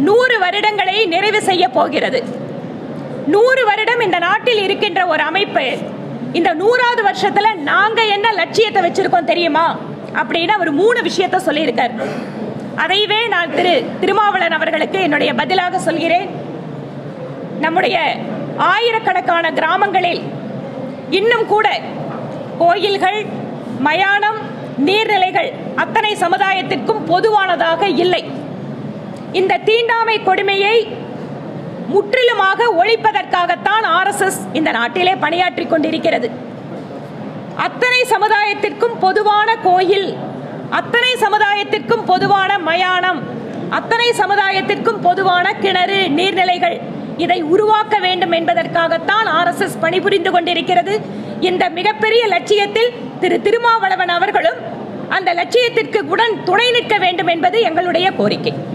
100 வருடங்களை நிறைவு செய்ய போகிறது. 100 வருடம் இந்த நாட்டில் இருக்கின்ற ஒரு அமைப்பு இந்த 100வது வருஷத்துல நாங்க என்ன லட்சியத்தை வச்சிருக்கோம் தெரியுமா அப்படின்னு அவர் 3 விஷயத்தை சொல்லியிருக்கார். அதைவே நான் திருமாவளவன் அவர்களுக்கு என்னுடைய பதிலாக சொல்கிறேன். நம்முடைய ஆயிரக்கணக்கான கிராமங்களில் இன்னும் கூட கோயில்கள், மயானம், நீர்நிலைகள் அத்தனை சமுதாயத்திற்கும் பொதுவானதாக இல்லை. இந்த தீண்டாமை கொடுமையை முற்றிலுமாக ஒழிப்பதற்காகத்தான் RSS இந்த நாட்டிலே பணியாற்றிக் கொண்டிருக்கிறது. அத்தனை சமுதாயத்திற்கும் பொதுவான கோயில், அத்தனை சமுதாயத்திற்கும் பொதுவான மயானம், அத்தனை சமுதாயத்திற்கும் பொதுவான கிணறு, நீர்நிலைகள் இதை உருவாக்க வேண்டும் என்பதற்காகத்தான் RSS பணிபுரிந்து கொண்டிருக்கிறது. இந்த மிகப்பெரிய லட்சியத்தில் திருமாவளவன் அவர்களும் அந்த லட்சியத்திற்கு உடன் துணை நிற்க வேண்டும் என்பது எங்களுடைய கோரிக்கை.